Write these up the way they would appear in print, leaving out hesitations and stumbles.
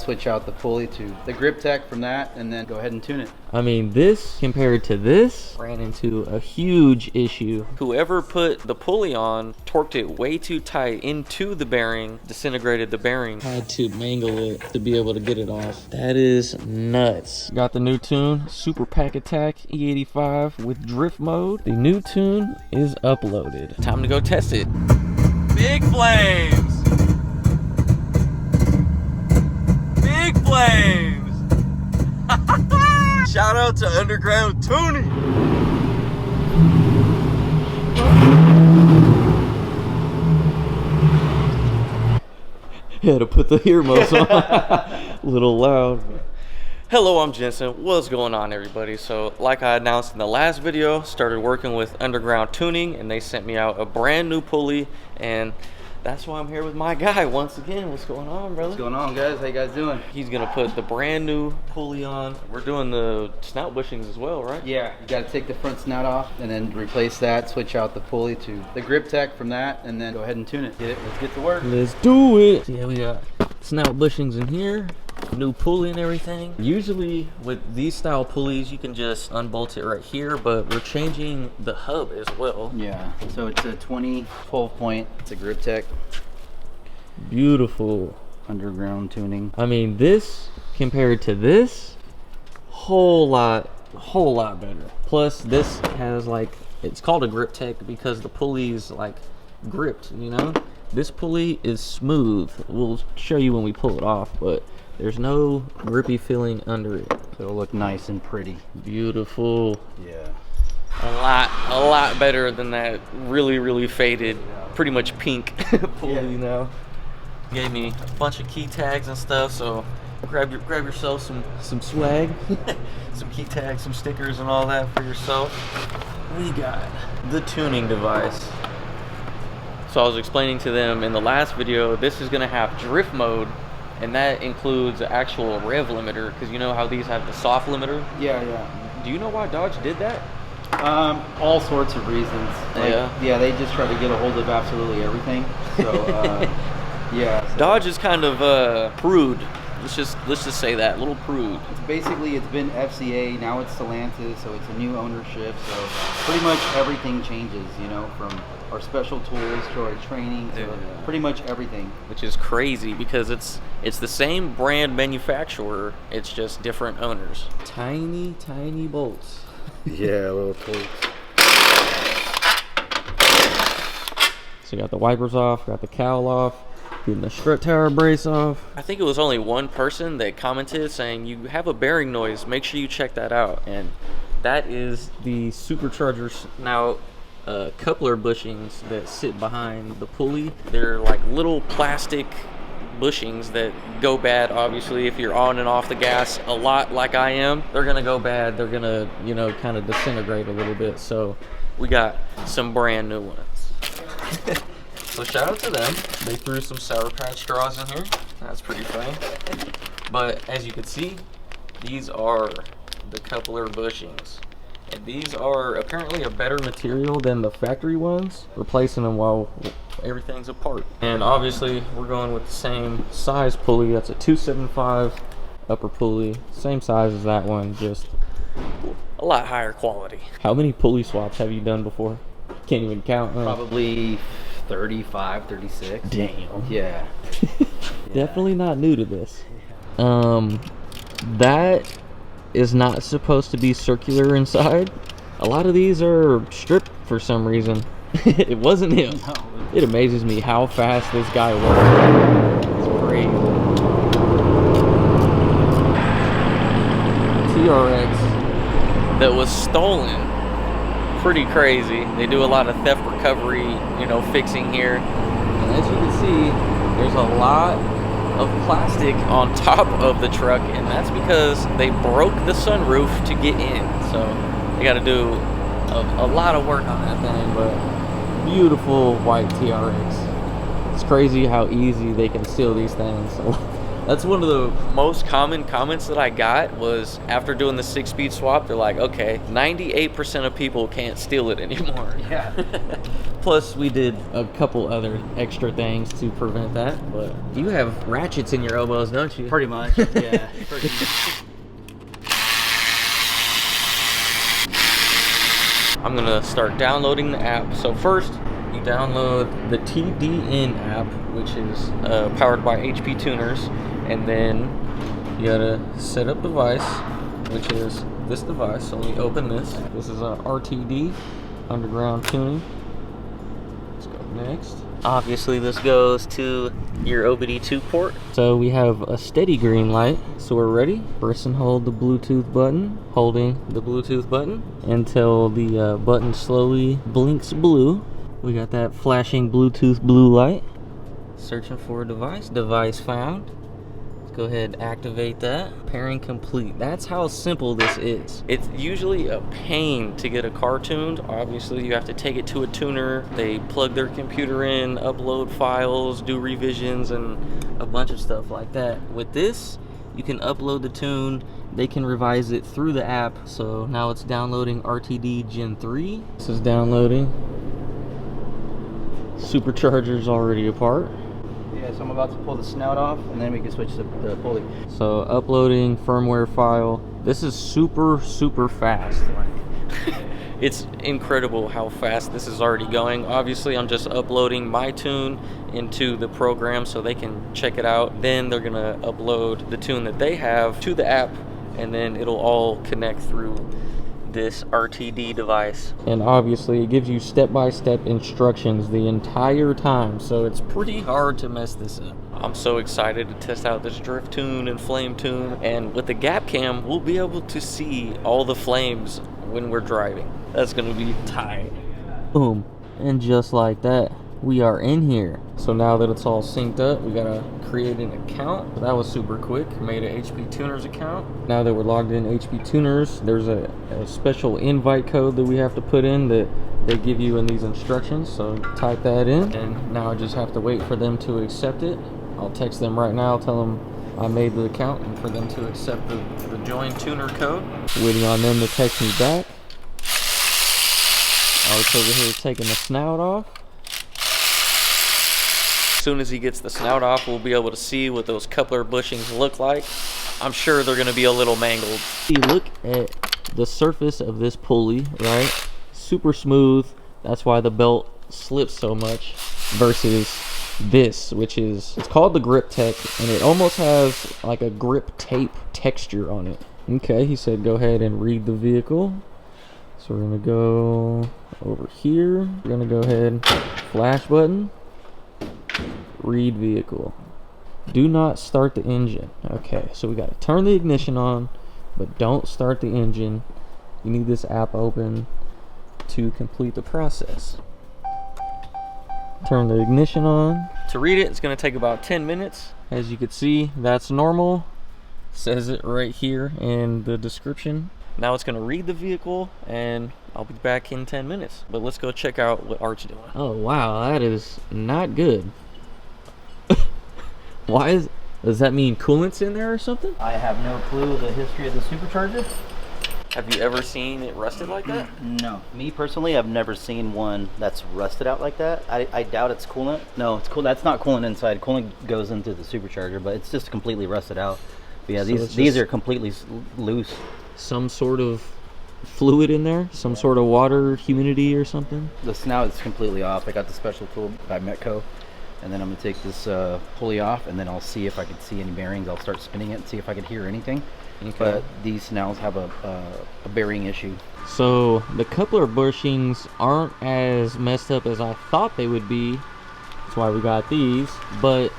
switch out the pulley to the grip tech from that, and then go ahead and tune it. I mean, this compared to this ran into a huge issue. Whoever put the pulley on torqued it way too tight into the bearing, disintegrated the bearing. Had to mangle it to be able to get it off. That is nuts. Got the new tune, Super Pack Attack E85 with drift mode. The new tune is uploaded. Time to go test it. Big flames! Big flames! Shout out to Underground Tuning! Had to put the earmuffs on. A little loud. Hello, I'm Jensen. What's going on, everybody? So, like I announced in the last video, started working with Underground Tuning, and they sent me out a brand new pulley, and that's why I'm here with my guy once again. What's going on, brother? What's going on, guys? How you guys doing? He's gonna put the brand new pulley on. We're doing the snout bushings as well, right? Yeah, you got to take the front snout off and then replace that, switch out the pulley to the grip tech from that, and then go ahead and tune it. Get it, let's get to work. Let's do it. Yeah, we got snout bushings in here, new pulley and everything. Usually with these style pulleys, you can just unbolt it right here, but we're changing the hub as well. Yeah, so it's a 20 12 point. It's a grip tech. Beautiful. Underground tuning. I mean, this compared to this, whole lot better. Plus this has, like, it's called a grip tech because the pulley's like gripped, you know. This pulley is smooth. We'll show you when we pull it off, but there's no grippy feeling under it. So it'll look nice and pretty. Beautiful. Yeah. A lot better than that really faded, pretty much pink pulley now. Gave me a bunch of key tags and stuff, so grab yourself some swag, some key tags, some stickers and all that for yourself. We got the tuning device. So I was explaining to them in the last video, this is gonna have drift mode, and that includes the actual rev limiter, because you know how these have the soft limiter? Yeah. Do you know why Dodge did that? All sorts of reasons. Like, yeah, they just try to get a hold of absolutely everything. So, yeah. So. Dodge is kind of prude. Let's just say that, a little prude. It's been FCA, now it's Stellantis, so it's a new ownership. So pretty much everything changes, you know, from our special tools to our training to pretty much everything. Which is crazy because it's the same brand manufacturer, it's just different owners. Tiny bolts. Yeah, little tweaks. So you got the wipers off, got the cowl off, getting the strut tower brace off. I think it was only one person that commented saying, you have a bearing noise, make sure you check that out. And that is the superchargers. Now, coupler bushings that sit behind the pulley, they're like little plastic bushings that go bad. Obviously, if you're on and off the gas a lot like I am, they're gonna go bad. They're gonna, you know, kind of disintegrate a little bit. So we got some brand new ones. So shout out to them. They threw some Sour Patch straws in here. That's pretty funny. But as you can see, these are the coupler bushings. And these are apparently a better material than the factory ones, replacing them while everything's apart. And obviously we're going with the same size pulley. That's a 275 upper pulley, same size as that one, just a lot higher quality. How many pulley swaps have you done before? Can't even count. Probably 35, 36. Damn. Yeah. Definitely not new to this. That is not supposed to be circular inside. A lot of these are stripped for some reason. It wasn't him. No. It amazes me how fast this guy works. It's crazy. TRX that was stolen. Pretty crazy. They do a lot of theft recovery, you know, fixing here. And as you can see, there's a lot of plastic on top of the truck, and that's because they broke the sunroof to get in. So they got to do a lot of work on that thing, but beautiful white TRX. It's crazy how easy they can steal these things. That's one of the most common comments that I got was after doing the 6-speed swap, they're like, okay, 98% of people can't steal it anymore. Yeah. Plus, we did a couple other extra things to prevent that, but you have ratchets in your elbows, don't you? Pretty much, yeah. Pretty much. I'm gonna start downloading the app. So first, you download the TDN app, which is powered by HP tuners, and then you gotta set up device, which is this device. So let me open this. This is a RTD, underground tuning. Let's go next. Obviously, this goes to your OBD2 port. So we have a steady green light. So we're ready. Press and hold the Bluetooth button, holding the Bluetooth button until the button slowly blinks blue. We got that flashing Bluetooth blue light. Searching for a device. Device found. Let's go ahead and activate that. Pairing complete. That's how simple this is. It's usually a pain to get a car tuned. Obviously, you have to take it to a tuner. They plug their computer in, upload files, do revisions, and a bunch of stuff like that. With this, you can upload the tune. They can revise it through the app. So now it's downloading RTD Gen 3. This is downloading. Supercharger's already apart. Yeah, so I'm about to pull the snout off, and then we can switch to the pulley. So uploading firmware file. This is super fast. It's incredible how fast this is already going. Obviously, I'm just uploading my tune into the program so they can check it out. Then they're gonna upload the tune that they have to the app, and then it'll all connect through this RTD device. And obviously it gives you step-by-step instructions the entire time, so it's pretty hard to mess this up. I'm so excited to test out this drift tune and flame tune, and with the gap cam we'll be able to see all the flames when we're driving. That's gonna be tight. Boom, and just like that, we are in here. So now that it's all synced up, we gotta create an account. That was super quick. Made an HP Tuners account. Now that we're logged in HP Tuners, there's a special invite code that we have to put in that they give you in these instructions. So type that in, and now I just have to wait for them to accept it. I'll text them right now, tell them I made the account, and for them to accept the join tuner code. Waiting on them to text me back. I was over here taking the snout off. As soon as he gets the snout off, we'll be able to see what those coupler bushings look like. I'm sure they're going to be a little mangled. Look at the surface of this pulley, right? Super smooth. That's why the belt slips so much versus this, which is, it's called the Grip Tech, and it almost has like a grip tape texture on it. Okay, he said go ahead and read the vehicle. So we're going to go over here. We're going to go ahead, flash button. Read vehicle. Do not start the engine. Okay, so we got to turn the ignition on, but don't start the engine. You need this app open to complete the process. Turn the ignition on. To read it, it's going to take about 10 minutes. As you can see, that's normal. Says it right here in the description. Now it's going to read the vehicle, and I'll be back in 10 minutes. But let's go check out what Art's doing. Oh wow, that is not good. Why does that mean coolant's in there or something? I have no clue the history of the supercharger. Have you ever seen it rusted like that? No. Me personally, I've never seen one that's rusted out like that. I doubt it's coolant. No, it's cool. That's not coolant inside. Coolant goes into the supercharger, but it's just completely rusted out. But yeah, so these are completely loose. Some sort of fluid in there? Some sort of water, humidity or something? The snout is completely off. I got the special tool by Metco. And then I'm going to take this pulley off, and then I'll see if I can see any bearings. I'll start spinning it and see if I can hear anything. Okay. But these snouts have a bearing issue. So the coupler bushings aren't as messed up as I thought they would be. That's why we got these. But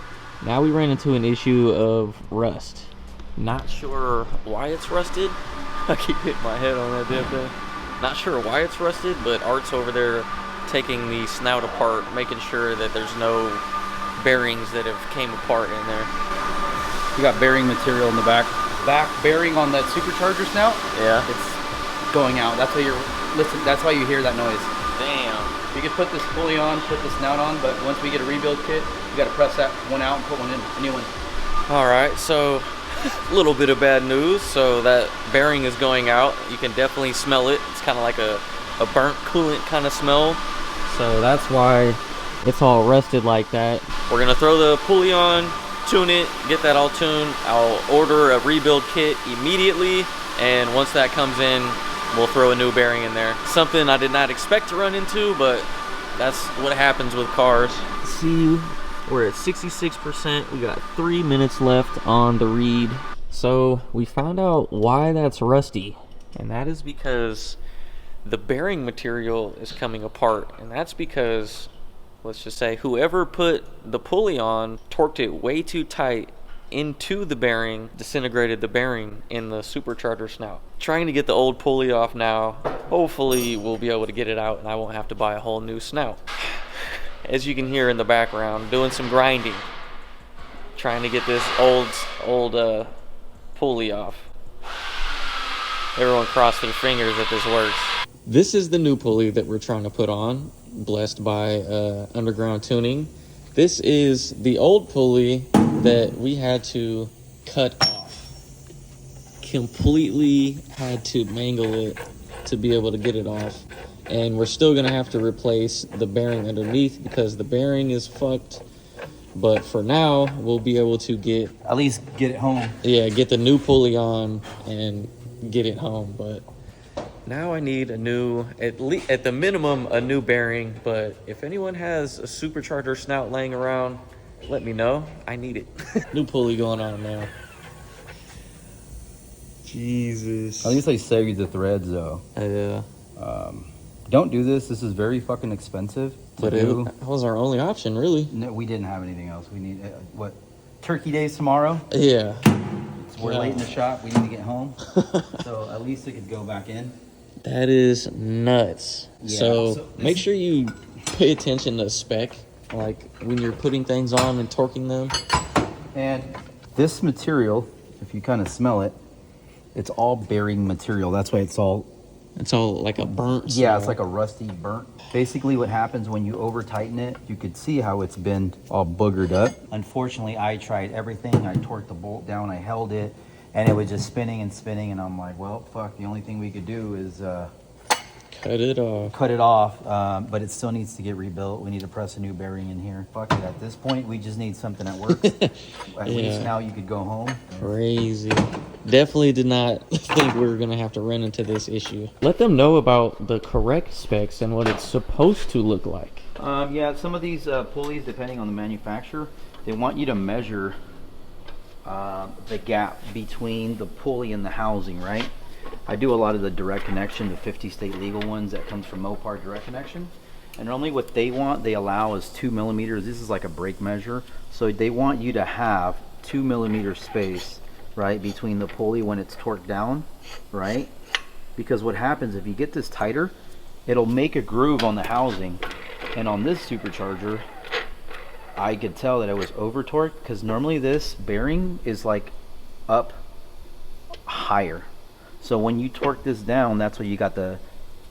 now we ran into an issue of rust. Not sure why it's rusted. I keep hitting my head on that damn thing. Not sure why it's rusted, but Art's over there taking the snout apart, making sure that there's no bearings that have came apart in there. You got bearing material in the back bearing on that supercharger snout. Yeah, it's going out. That's why that's why you hear that noise. Damn. You can put this pulley on, put the snout on, but once we get a rebuild kit, you got to press that one out and put one in, a new one. All right, so a little bit of bad news. So that bearing is going out. You can definitely smell it. It's kind of like a burnt coolant kind of smell. So that's why it's all rusted like that. We're gonna throw the pulley on, tune it, get that all tuned. I'll order a rebuild kit immediately, and once that comes in, we'll throw a new bearing in there. Something I did not expect to run into, but that's what happens with cars. See, we're at 66%. We got 3 minutes left on the read. So we found out why that's rusty, and that is because the bearing material is coming apart, and that's because, let's just say, whoever put the pulley on torqued it way too tight into the bearing, disintegrated the bearing in the supercharger snout. Trying to get the old pulley off now. Hopefully we'll be able to get it out and I won't have to buy a whole new snout. As you can hear in the background, doing some grinding, trying to get this old pulley off. Everyone cross their fingers that this works. This is the new pulley that we're trying to put on, blessed by underground tuning. This is the old pulley that we had to cut off. Completely had to mangle it to be able to get it off. And we're still gonna have to replace the bearing underneath because the bearing is fucked. But for now, we'll be able to at least get it home. Yeah, get the new pulley on and get it home. But now I need a new, at the minimum, a new bearing. But if anyone has a supercharger snout laying around, let me know. I need it. New pulley going on now. Jesus. At least I saved the threads, though. Yeah. Don't do this. This is very fucking expensive to do. That was our only option, really. No, we didn't have anything else. We need, Turkey Day's tomorrow? Yeah. We're late in the shop. We need to get home. So at least it could go back in. That is nuts. Yeah, so make sure you pay attention to spec, like when you're putting things on and torquing them. And this material, if you kind of smell it, it's all bearing material. That's why it's all like a burnt smell. Yeah, it's like a rusty burnt. Basically what happens when you over tighten it, you could see how it's been all boogered up. Unfortunately, I tried everything. I torqued the bolt down, I held it, and it was just spinning and spinning, and I'm like, well, fuck, the only thing we could do is cut it off. But it still needs to get rebuilt. We need to press a new bearing in here. Fuck it, at this point, we just need something that works. At least now you could go home. Crazy. Definitely did not think we were going to have to run into this issue. Let them know about the correct specs and what it's supposed to look like. Yeah, some of these pulleys, depending on the manufacturer, they want you to measure the gap between the pulley and the housing, right? I do a lot of the direct connection, the 50 state legal ones that comes from Mopar Direct Connection. And normally what they allow is 2 millimeters. This is like a brake measure. So they want you to have 2 millimeter space, right, between the pulley when it's torqued down, right? Because what happens if you get this tighter, it'll make a groove on the housing. And on this supercharger, I could tell that it was over torqued because normally this bearing is like up higher. So when you torque this down, that's where you got the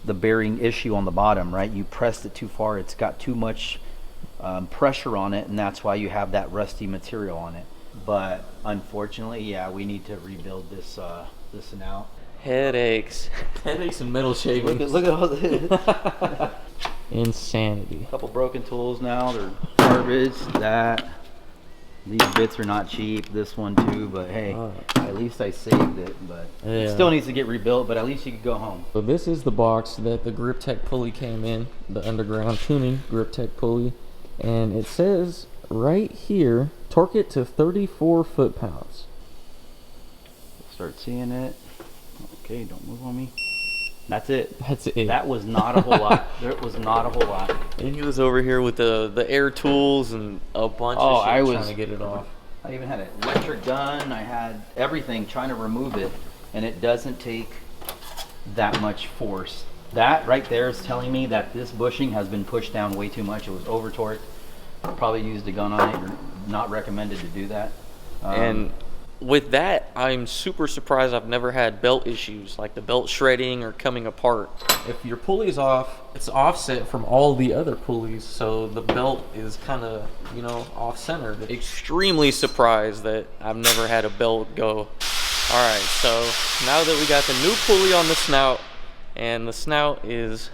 bearing issue on the bottom, right? You pressed it too far. It's got too much pressure on it, and that's why you have that rusty material on it. But unfortunately, yeah, we need to rebuild this this snout. Headaches and metal shaving. Look at all this. Insanity. A couple broken tools now. They're garbage. These bits are not cheap. This one too, but hey, at least I saved it. But it still needs to get rebuilt. But at least you could go home. So this is the box that the Grip Tech pulley came in, the underground tuning Grip Tech pulley, and it says right here, torque it to 34 foot-pounds. Start seeing it. Okay, don't move on me. That's it. That's it. That was not a whole lot. There was not a whole lot. And he was over here with the air tools and a bunch of shit trying to get it off. I even had an electric gun. I had everything trying to remove it, and it doesn't take that much force. That right there is telling me that this bushing has been pushed down way too much. It was over torqued. Probably used a gun on it. You're not recommended to do that. And with that, I'm super surprised I've never had belt issues, like the belt shredding or coming apart. If your pulley's off, it's offset from all the other pulleys, so the belt is kind of, you know, off-centered. Extremely surprised that I've never had a belt go. All right, so now that we got the new pulley on the snout, and the snout is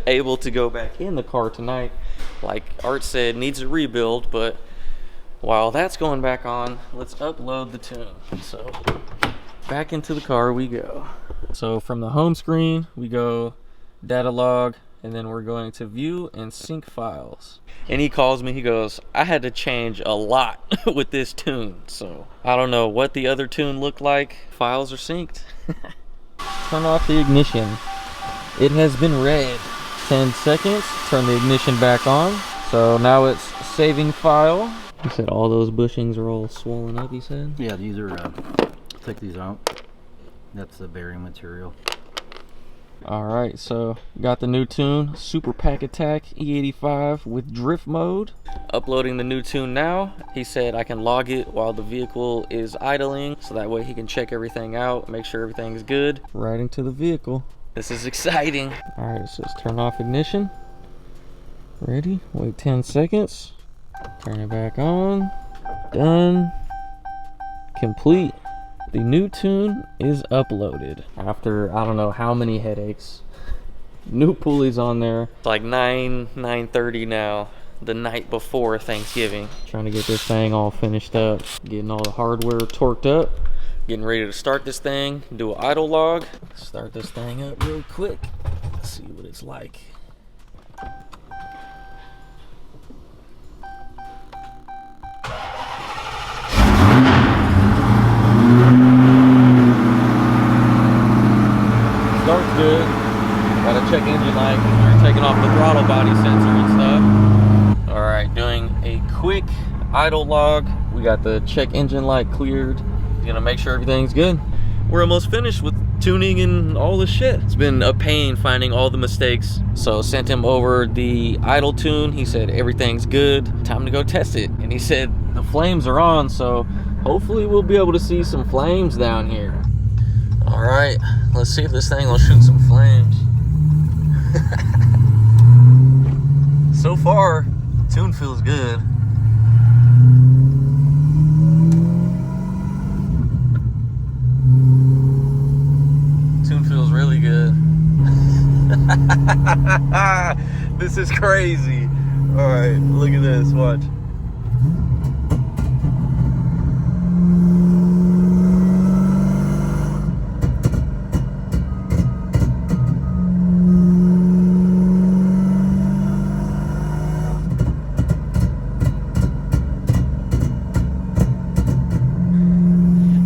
able to go back in the car tonight, like Art said, needs a rebuild, but while that's going back on, let's upload the tune. So back into the car we go. So from the home screen, we go data log, and then we're going to view and sync files. And he calls me, he goes, I had to change a lot with this tune. So I don't know what the other tune looked like. Files are synced. Turn off the ignition. It has been read. 10 seconds, turn the ignition back on. So now it's saving file. He said all those bushings are all swollen up, he said? Yeah, these are, take these out. That's the bearing material. Alright, so got the new tune, Super Pack Attack E85 with drift mode. Uploading the new tune now. He said I can log it while the vehicle is idling, so that way he can check everything out, make sure everything's good. Right into the vehicle. This is exciting. Alright, it says turn off ignition. Ready? Wait 10 seconds. Turn it back on. Done. Complete. The new tune is uploaded. After I don't know how many headaches. New pulleys on there. It's like 9:30 now. The night before Thanksgiving. Trying to get this thing all finished up. Getting all the hardware torqued up. Getting ready to start this thing. Do an idle log. Start this thing up real quick. Let's see what it's like. Starts good. Gotta check engine light because we're taking off the throttle body sensor and stuff. Alright, doing a quick idle log. We got the check engine light cleared. Gonna make sure everything's good. We're almost finished with tuning and all this shit. It's been a pain finding all the mistakes. So sent him over the idle tune. He said everything's good. Time to go test it. And he said the flames are on, so hopefully we'll be able to see some flames down here. Alright, let's see if this thing will shoot some flames. So far, tune feels good. Tune feels really good. This is crazy. Alright, look at this, watch.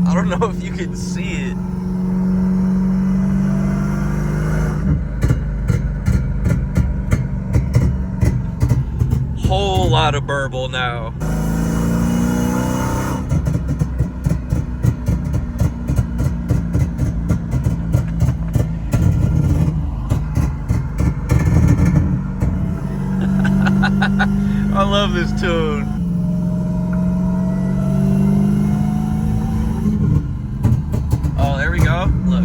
I don't know if you can see it. Whole lot of burble now. I love this tune. Oh, there we go. Look.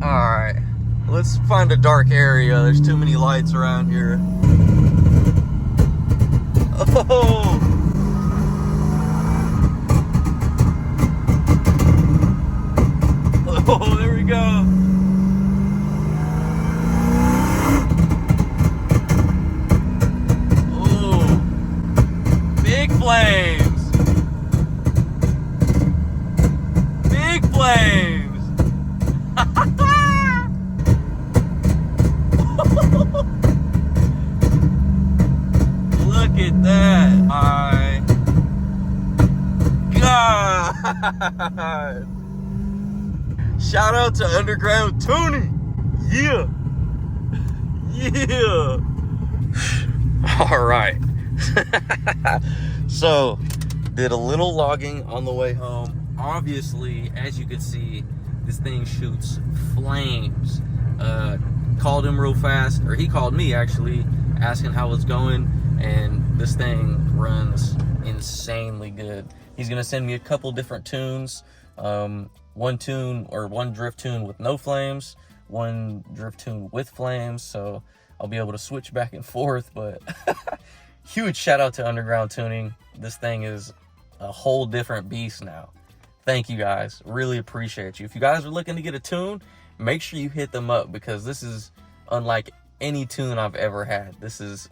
Alright. Let's find a dark area. There's too many lights around here. Oh! Oh, there we go. Oh, big flames. Big flames. Look at that. My God. Shout out to Underground Tuning. Yeah. Yeah. All right. So, did a little logging on the way home. Obviously, as you can see, this thing shoots flames. Called him real fast, or he called me actually. asking how it's going, and this thing runs insanely good. He's gonna send me a couple different tunes, one drift tune with no flames, one drift tune with flames, so I'll be able to switch back and forth. But huge shout out to Underground Tuning. This thing is a whole different beast now. Thank you guys, really appreciate you. If you guys are looking to get a tune, make sure you hit them up, because this is unlike any tune I've ever had. This is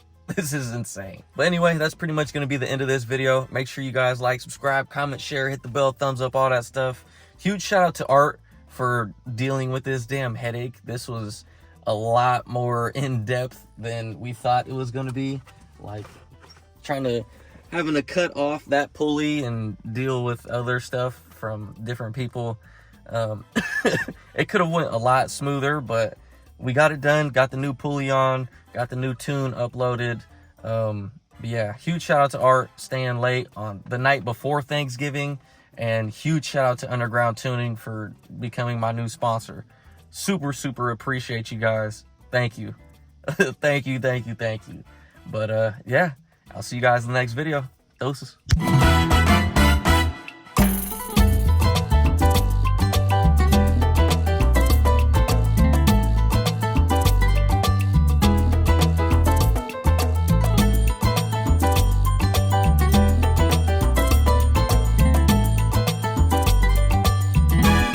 insane. But anyway, that's pretty much going to be the end of this video. Make sure you guys like, subscribe, comment, share, hit the bell, thumbs up, all that stuff. Huge shout out to Art for dealing with this damn headache. This was a lot more in depth than we thought it was going to be. Like having to cut off that pulley and deal with other stuff from different people. It could have went a lot smoother, but we got it done, got the new pulley on, got the new tune uploaded. But yeah, huge shout out to Art staying late on the night before Thanksgiving, and huge shout out to Underground Tuning for becoming my new sponsor. Super appreciate you guys. Thank you. thank you. But yeah, I'll see you guys in the next video. Doses.